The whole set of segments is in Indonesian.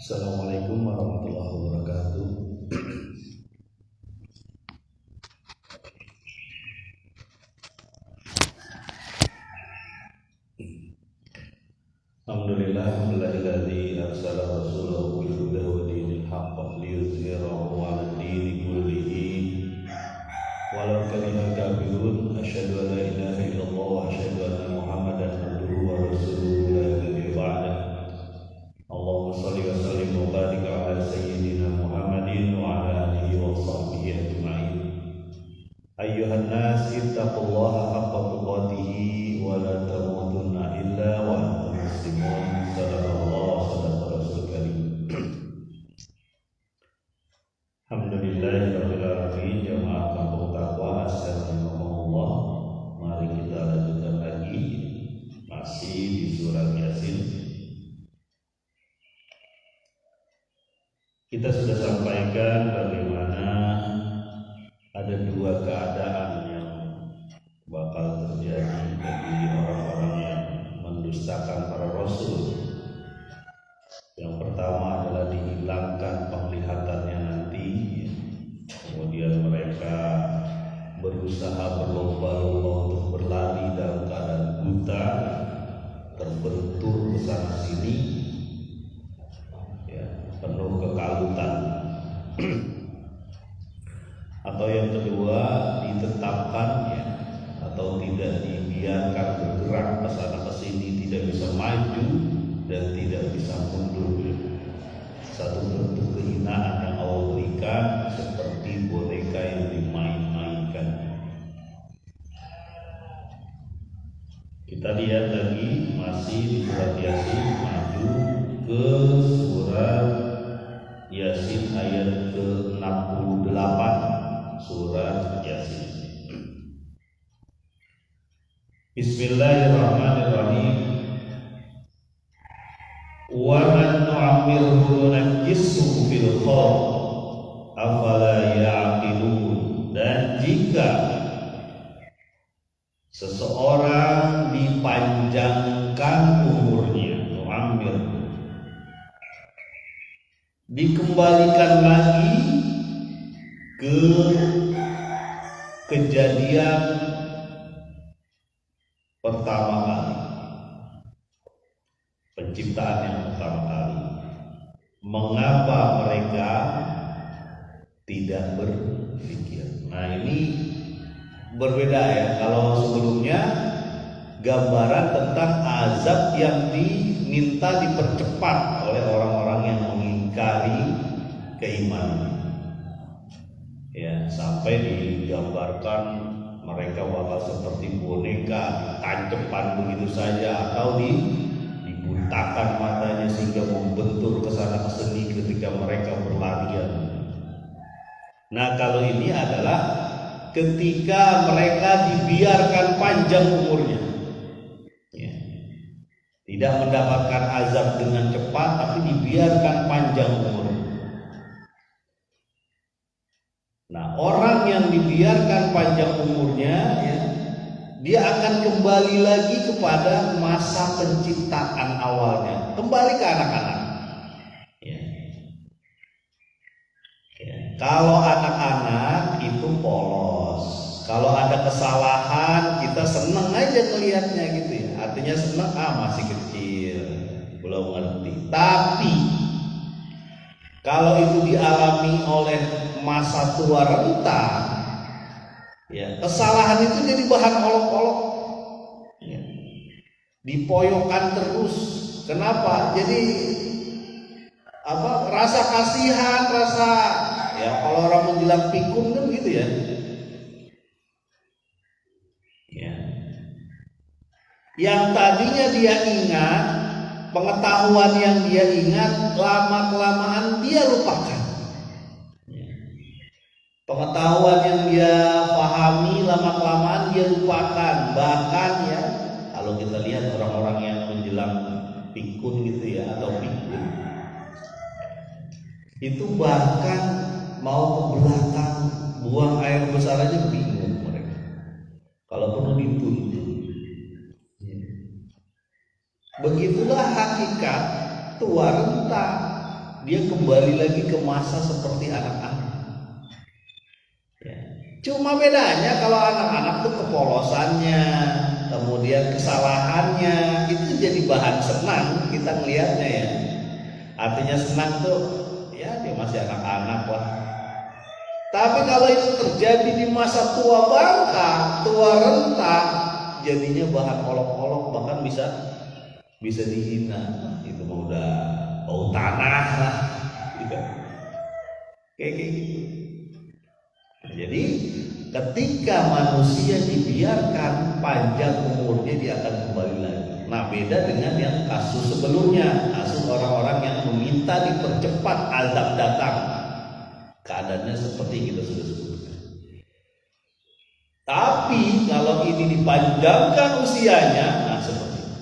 Assalamualaikum warahmatullahi wabarakatuh. Alhamdulillahilladzi arsala rasulahu bil huda wa dinil haqq liyudhhirahu 'alad dini kullihi walau karihal kafirun. Asyhadu an la ilaha illallah wa asyhadu anna Muhammadan abduhu wa rasuluhu la nabiyya ba'dah. Allahumma shalli wa sallim wa barik ala sayyidina Muhammadin wa ala alihi wa sahbihi ajma'in. Ayyuhan nas ittaqullaha haqqa tuqatih wa la tamutunna illa wa antum muslimun. Sallallahu alaihi wasallam. Alhamdulillahirabbil alamin. Jamaah kampung takwa, assalamualaikum. Mari kita lanjutkan lagi masih di surat Yasin. Kita sudah sampaikan bagaimana ada dua keadaan yang bakal terjadi bagi orang-orang yang mendustakan para rasul. Yang pertama adalah dihilangkan penglihatannya nanti, kemudian mereka berusaha berlomba-lomba untuk berlari dalam keadaan buta, terbentur ke sana sini, penuh kekalutan. Atau yang kedua, ditetapkan atau tidak dibiarkan bergerak ke sana ke sini, tidak bisa maju dan tidak bisa mundur. Satu bentuk kehinaan yang Allah berikan, seperti boneka yang dimain-mainkan. Kita lihat lagi masih di surat Yasin, maju ke surat Yasin ayat ke-68. Surat Yasin. Bismillahirrahmanirrahim. Wa man nu'ammirhu nunakkishu fil khalq afala ya'qilun. Dan jika seseorang dipanjangkan umurnya, nu'ammir, dikembalikan lagi ke kejadian pertama kali, penciptaan yang pertama kali. Mengapa mereka tidak berpikir? Nah, ini berbeda ya. Kalau sebelumnya gambaran tentang azab yang diminta dipercepat oleh orang-orang yang mengingkari keimanan. Sampai digambarkan mereka bakal seperti boneka, tancepan begitu saja, atau dibutakan matanya sehingga membentur ke sana ke sini ketika mereka berlarian. Nah, kalau ini adalah ketika mereka dibiarkan panjang umurnya, tidak mendapatkan azab dengan cepat, tapi dibiarkan panjang umurnya. Nah, orang yang dibiarkan panjang umurnya, dia akan kembali lagi kepada masa penciptaan awalnya, kembali ke anak-anak. Kalau anak-anak itu polos, kalau ada kesalahan kita senang aja melihatnya gitu ya. Artinya senang, masih kecil, belum ngerti. Tapi kalau itu dialami oleh masa tua renta, kesalahan itu jadi bahan olok-olok, dipoyokan terus. Kenapa? Jadi rasa kasihan, rasa kalau orang menjelang pikun kan gitu ya. Yang tadinya dia ingat, pengetahuan yang dia ingat, lama-kelamaan dia lupakan. Pengetahuan yang dia pahami, lama-kelamaan dia lupakan. Bahkan kalau kita lihat orang-orang yang menjelang pikun gitu atau pikun, itu bahkan mau ke belakang buang air besar aja bingung mereka. Kalau perlu dituntun. Begitulah hakikat tua renta. dia kembali lagi ke masa seperti anak-anak. Ya. Cuma bedanya kalau anak-anak tuh kepolosannya, kemudian kesalahannya itu jadi bahan senang kita ngelihatnya ya. Artinya senang tuh ya dia masih anak-anak lah. Tapi kalau itu terjadi di masa tua bangka, tua renta, jadinya bahan olok-olok, bahkan bisa dihina. Itu udah bau tanah lah, gitu. Kayak gitu. Jadi ketika manusia dibiarkan panjang umurnya, dia akan kembali lagi. Nah, beda dengan yang kasus sebelumnya, kasus orang-orang yang meminta dipercepat azab datang. Keadaannya seperti kita sudah sebutkan. Tapi kalau ini dipanjangkan usianya, nah seperti ini.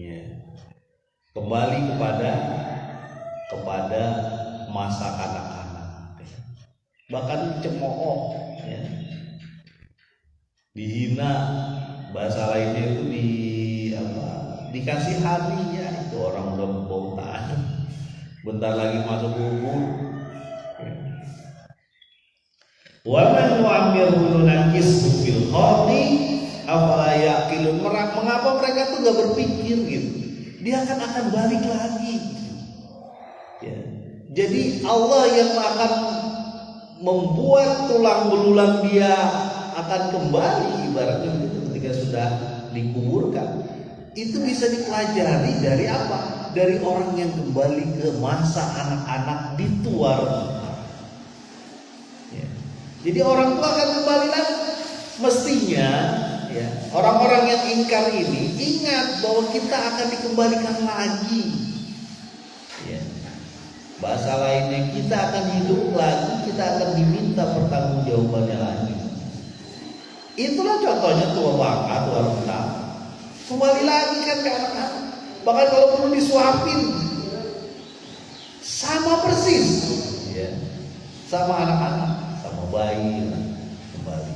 Ya. Kembali kepada masa anak-anak. Bahkan cemooh, ya. Dihina, bahasa lainnya itu dikasihaninya, itu orang udah bau tanah. Bentar lagi masuk kubur. Wa man nu'ammirhu nunakishu fil khalqi afala yaqilun. Mengapa mereka tuh gak berpikir gitu? Dia akan balik lagi. Ya. Jadi Allah yang akan membuat tulang belulang dia akan kembali, ibaratnya begitu, ketika sudah dikuburkan. Itu bisa dipelajari dari apa? Dari orang yang kembali ke masa anak-anak di tua renta. Ya. Jadi orang tua akan kembali lagi. Mestinya ya, orang-orang yang ingkar ini ingat bahwa kita akan dikembalikan lagi. Ya. Bahasa lainnya, kita akan hidup lagi, kita akan diminta pertanggungjawabannya lagi. Itulah contohnya tua bangka, tua renta. Kembali lagi kan ke anak-anak. Bahkan kalau perlu disuapin, sama persis, ya, sama anak-anak, sama bayi kembali.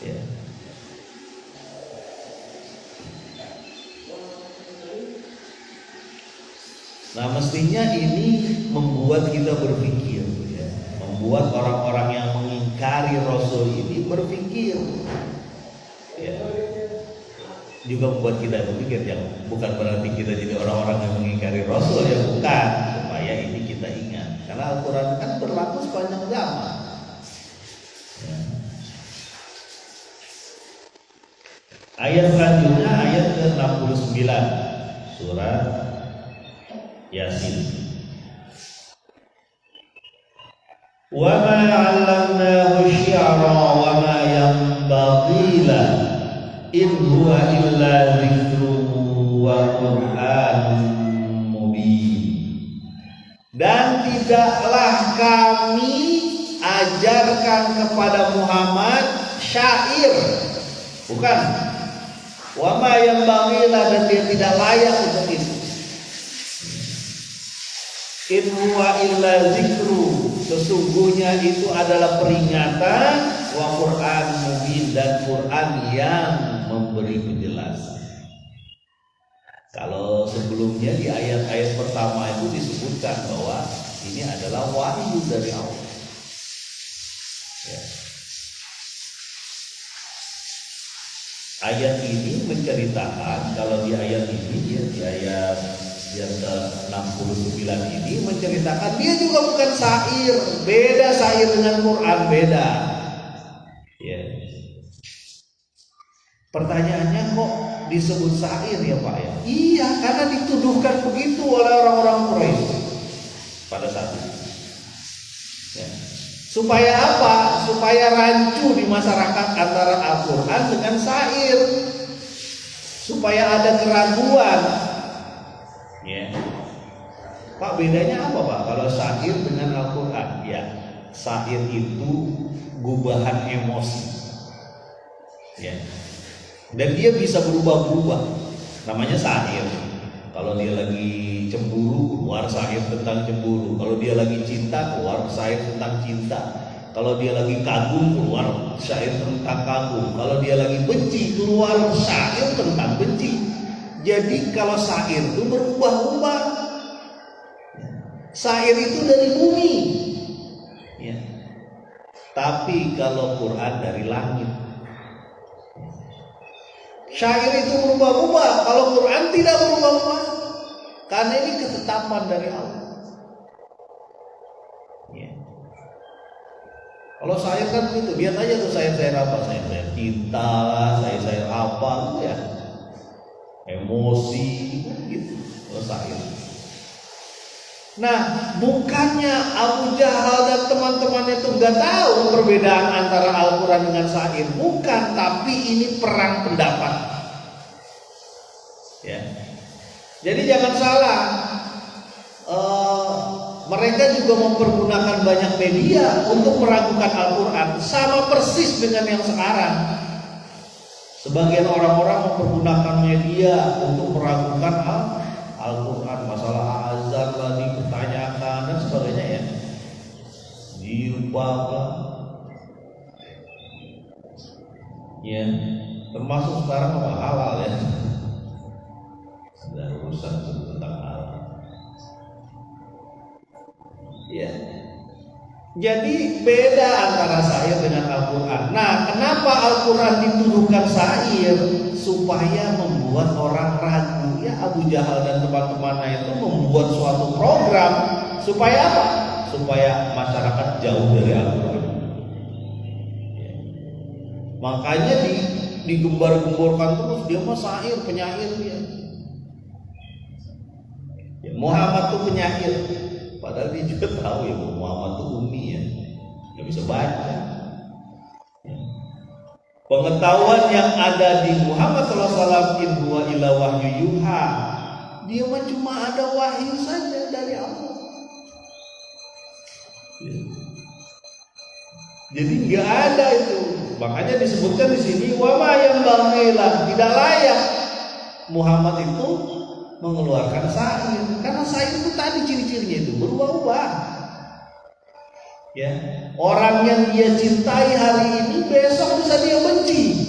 Ya. Nah, mestinya ini membuat kita berpikir, ya, membuat orang-orang yang mengingkari Rasul ini berpikir. Ya. Juga membuat kita berpikir, yang bukan berarti kita jadi orang-orang yang mengingkari Rasul, ya bukan, supaya ini kita ingat, karena Al-Quran kan berlaku sepanjang zaman. Ya. Ayat selanjutnya ayat ke-69 surat Yasin. Wa ma 'allamnahu syi'ra wa ma yanbaghi lahu in huwa illa dzikrun wa qur'anun mubin. Dan tidaklah kami ajarkan kepada Muhammad syair, bukan, wa ma yanbaghi lahu, dan dia tidak layak untuk itu. In huwa illa dzikru, sesungguhnya itu adalah peringatan, wa Qur'an mubin, dan Quran yang memberi penjelasan. Kalau sebelumnya di ayat-ayat pertama itu disebutkan bahwa ini adalah wahyu dari Allah. Ya. Ayat ini menceritakan, kalau di ayat ini ya, di ayat yang ke-69 ini menceritakan dia juga bukan syair, beda syair dengan Quran, beda. Ya. Pertanyaannya, kok disebut syair ya Pak ya? Iya, karena dituduhkan begitu oleh orang-orang Quraisy pada saat itu. Ya. Supaya apa? Supaya rancu di masyarakat antara Al-Quran dengan syair, supaya ada keraguan. Ya. Pak, bedanya apa Pak kalau syair dengan Al-Quran? Ya, syair itu gubahan emosi, ya, dan dia bisa berubah-ubah. Namanya syair. Kalau dia lagi cemburu, keluar syair tentang cemburu. Kalau dia lagi cinta, keluar syair tentang cinta. Kalau dia lagi kagum, keluar syair tentang kagum. Kalau dia lagi benci, keluar syair tentang benci. Jadi kalau syair itu berubah-ubah. Syair itu dari bumi. Ya. Tapi kalau Quran dari langit. Syair itu berubah-ubah, kalau Quran tidak berubah-ubah. Karena ini ketetapan dari Allah. Ya. Kalau syair kan gitu, lihat aja tuh syair-syair apa, syair-syair cinta, syair-syair apa gitu ya. Emosi gitu, kalau syair. Nah, bukannya Abu Jahal dan teman-temannya itu nggak tahu perbedaan antara Al-Quran dengan syair, bukan, tapi ini perang pendapat. Ya. Jadi jangan salah, mereka juga mempergunakan banyak media untuk meragukan Al-Quran, sama persis dengan yang sekarang. Sebagian orang-orang mempergunakan media untuk meragukan Al-Quran, masalah azan lah dipertanyakan dan sebagainya ya. Diubah ya, termasuk sekarang apa halal ya. Sudah urusan tentang halal. Ya. Jadi beda antara syair dengan Al-Quran. Nah, kenapa Al-Quran dituduhkan syair? Supaya membuat orang ragu. Ya, Abu Jahal dan teman-temannya itu membuat suatu program supaya apa? Supaya masyarakat jauh dari Al-Quran. Ya. Makanya digembar-gemborkan terus, dia mah syair, penyair dia. Ya, Muhammad tuh penyair. Padahal dia juga tahu ya Muhammad itu ummi ya, nggak bisa baca. Pengetahuan yang ada di Muhammad SAW in huwa illa wahyu yuha, dia mah cuma ada wahyu saja dari Allah. Jadi nggak ada itu. Makanya disebutkan di sini wama yang bangailah, tidak layak Muhammad itu mengeluarkan syair, karena syair itu tadi ciri-cirinya itu berubah-ubah. Ya, orang yang dia cintai hari ini besok bisa dia benci.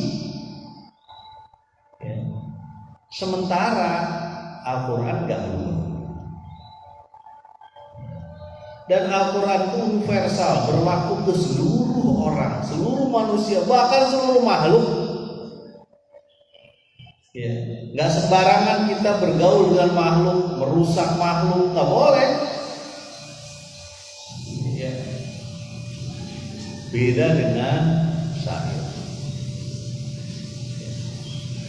Ya. Sementara Al-Quran gak berubah. Dan Al-Quran itu universal, berlaku ke seluruh orang, seluruh manusia, bahkan seluruh makhluk. Ya, nggak sembarangan kita bergaul dengan makhluk, merusak makhluk, nggak boleh. Ya. Beda dengan syair.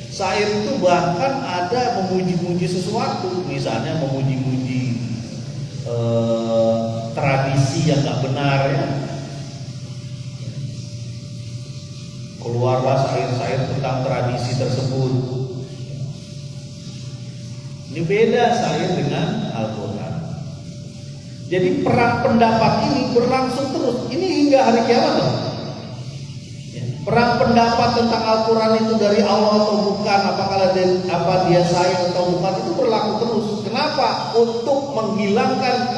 Syair itu bahkan ada memuji-muji sesuatu, misalnya memuji-muji tradisi yang nggak benar ya. Keluarlah syair-syair tentang tradisi tersebut. Ini beda syair dengan Al-Quran. Jadi perang pendapat ini berlangsung terus. Ini hingga hari kiamat loh. Perang pendapat tentang Al-Quran itu dari Allah atau bukan, apakah dia syair atau bukan, itu berlaku terus. Kenapa? Untuk menghilangkan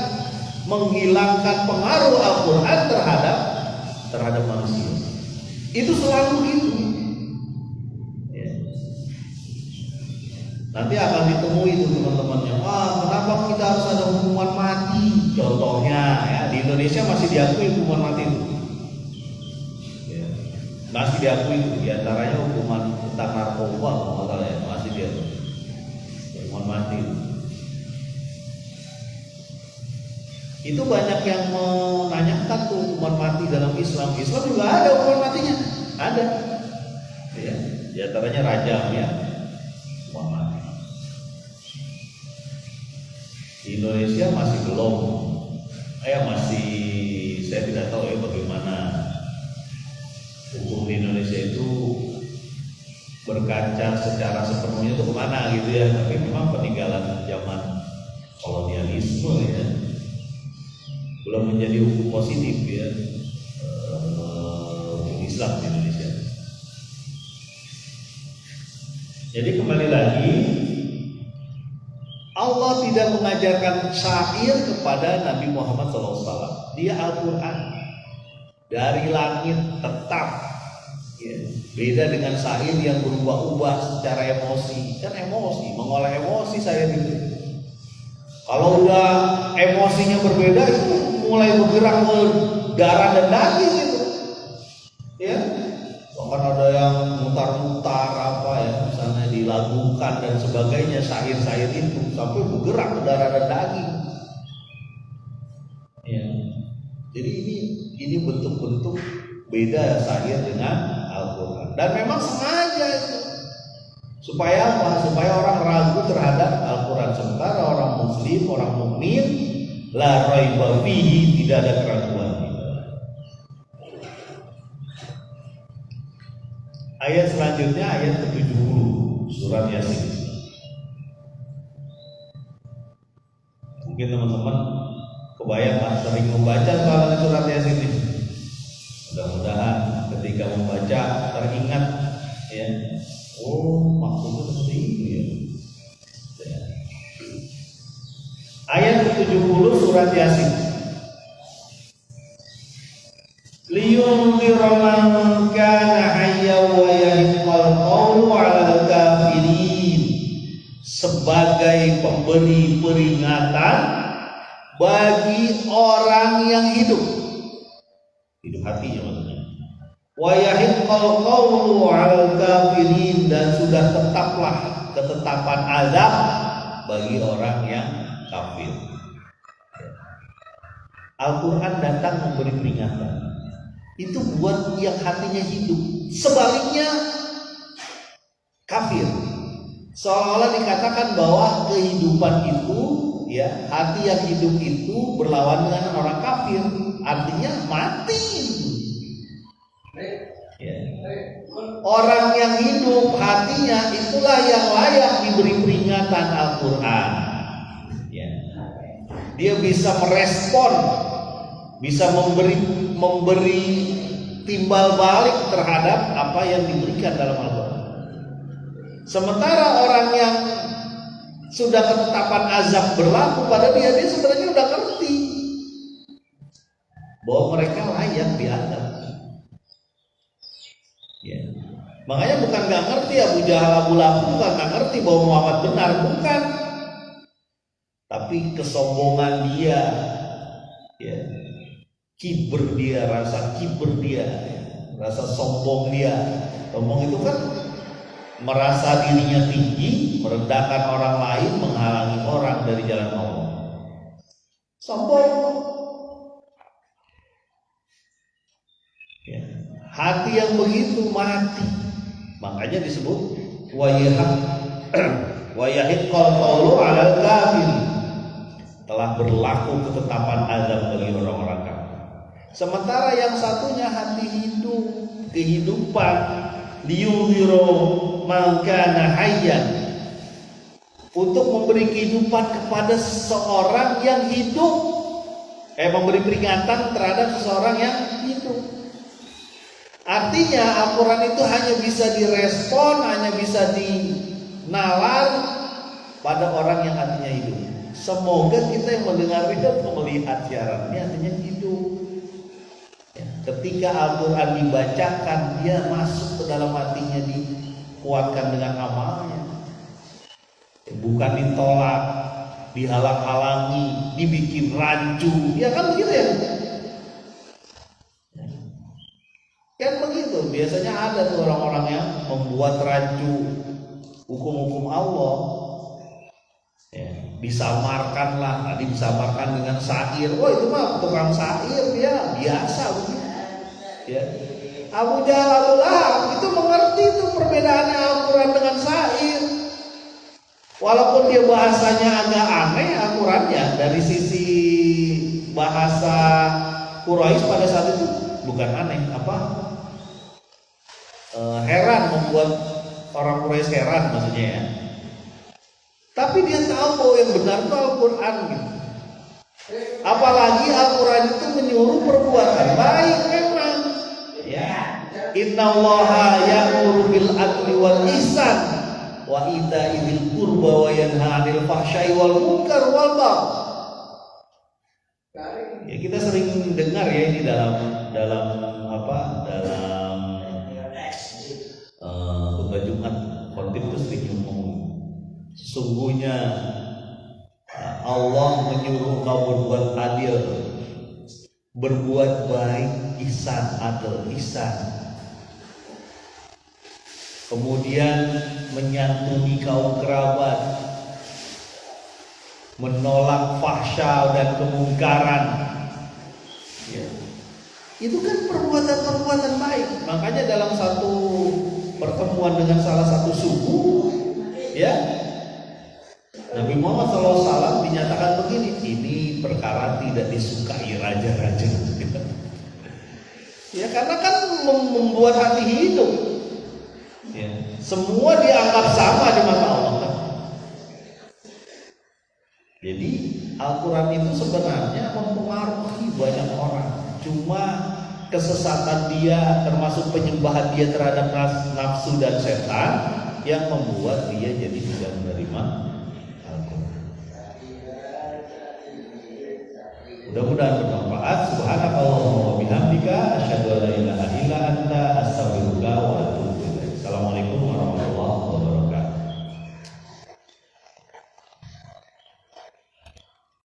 pengaruh Al-Quran terhadap manusia. Itu selalu gitu. Nanti akan ditemui itu teman-temannya. Kenapa kita harus ada hukuman mati? Contohnya ya, di Indonesia masih diakui hukuman mati itu. Ya, masih diakui itu. Di antaranya hukuman tentang narkoba, kalau ya, masih diakui. Hukuman mati itu. Itu banyak yang menanyakan tuh hukuman mati dalam Islam. Islam juga ada hukuman matinya. Ada. Ya, di antaranya rajam ya. Hukuman mati. Di Indonesia masih belum, saya tidak tahu ya bagaimana hukum di Indonesia itu berkaca secara sepenuhnya itu kemana gitu ya. Tapi memang peninggalan zaman kolonialisme ya, belum menjadi hukum positif ya hukum Islam di Indonesia. Jadi kembali lagi, Allah tidak mengajarkan syair kepada Nabi Muhammad SAW. Dia Al-Quran dari langit tetap ya. Beda dengan syair yang berubah-ubah secara emosi. Kan emosi mengolah emosi saya gitu. Kalau udah emosinya berbeda itu mulai bergerak ke darah dan daging gitu. Ya. Bahkan ada yang mutar-mutar apa ya, misalnya dilagukan dan sebagainya, syair-syair itu sampai bergerak ke darah dan daging. Ya. Jadi ini bentuk-bentuk beda syair dengan Al-Quran. Dan memang sengaja itu. Supaya apa? Supaya orang ragu terhadap Al-Quran. Sementara orang muslim, orang mukmin, la raiba fihi, tidak ada keraguan. Ayat selanjutnya ayat ke-70 surat Yasin. Mungkin teman-teman kebayang sering membaca soal surat Yasin ini. Mudah-mudahan ketika membaca teringat ya. Oh, maksudnya seperti itu ya. Ayat ke-70 surat Yasin. Liyunzira man kana hayyan wa yahiqqal qawlu 'alal kafirin. Sebagai pemberi peringatan bagi orang yang hidup hatinya maksudnya. Wa yahiqqal qawlu 'alal kafirin, dan sudah tetaplah ketetapan azab bagi orang yang kafir. Al-Quran datang memberi peringatan. Itu buat yang hatinya hidup. Sebaliknya kafir. Seolah-olah dikatakan bahwa kehidupan itu, ya, hati yang hidup itu berlawan dengan orang kafir. Artinya mati. Ya. Orang yang hidup hatinya itulah yang layak diberi peringatan Al-Quran. Ya. Dia bisa merespon, bisa memberi timbal balik terhadap apa yang diberikan dalam Al-Quran. Sementara orang yang sudah ketetapan azab berlaku pada dia sebenarnya udah ngerti bahwa mereka layak diazab. Ya. Makanya bukan nggak ngerti Abu Jahal, Abu Lahab bukan nggak ngerti bahwa Muhammad benar, bukan. Tapi kesombongan dia, ya, kiber dia, rasa kiber dia, rasa sombong dia. Sombong itu kan merasa dirinya tinggi, merendahkan orang lain, menghalangi orang dari jalan Allah. Sombong. Ya. Hati yang begitu mati. Makanya disebut wayahiqqal qawlu 'alal kafir. Telah berlaku ketetapan azab bagi orang-orang kafir. Sementara yang satunya hati hidup, kehidupan, liyunziru man kana hayyan, untuk memberi kehidupan kepada seseorang yang hidup, memberi peringatan terhadap seseorang yang hidup. Artinya Al-Quran itu hanya bisa direspon, hanya bisa dinalar pada orang yang hatinya hidup. Semoga kita yang mendengarnya atau melihat siaran ini hatinya hidup. Ya, ketika Al-Quran dibacakan, dia masuk ke dalam hatinya, dikuatkan dengan amalnya. Ya, bukan ditolak, dihalang-halangi, dibikin rancu. Ya kan begitu ya? Kan begitu, biasanya ada tuh orang-orang yang membuat rancu hukum-hukum Allah. Ya, disamarkanlah, tadi disamarkan dengan syair. Wah, itu mah tukang syair ya, biasa begitu. Ya. Abu Jahal, Abu Lahab itu mengerti itu perbedaannya Al-Quran dengan syair. Walaupun dia bahasanya agak aneh Al-Qurannya, dari sisi bahasa Quraisy pada saat itu bukan aneh, heran, membuat orang Quraisy heran maksudnya ya. Tapi dia tahu bahwa yang benar itu Al-Quran gitu. Apalagi Al-Quran itu menyuruh perbuatan baik memang. Ya. Innallaha ya'muru bil adli wal ihsan wa ita'i dzil qurba wa yanha 'anil fahsya'i wal munkar wal baghi. Ya, kita sering dengar ya ini dalam khutbah Jumat, khotib itu sering ngomong Sesungguhnya Allah menyuruh kau berbuat adil, berbuat baik, ihsan, adil, ihsan. Kemudian menyantuni kaum kerabat, menolak fahsya dan kemungkaran. Ya. Itu kan perbuatan-perbuatan baik. Makanya dalam satu pertemuan dengan salah satu suku, ya, Nabi Muhammad SAW dinyatakan begini, ini perkara tidak disukai raja-raja. Ya, karena kan membuat hati hidup. Ya, semua dianggap sama di mata Allah. Jadi Al-Quran itu sebenarnya mempengaruhi banyak orang. Cuma kesesatan dia, termasuk penyembahan dia terhadap nafsu dan setan, yang membuat dia jadi tidak menerima Al-Quran. Mudah-mudahan bermanfaat. Subhanakallahumma wa bihamdika, asyhadu an la ilaha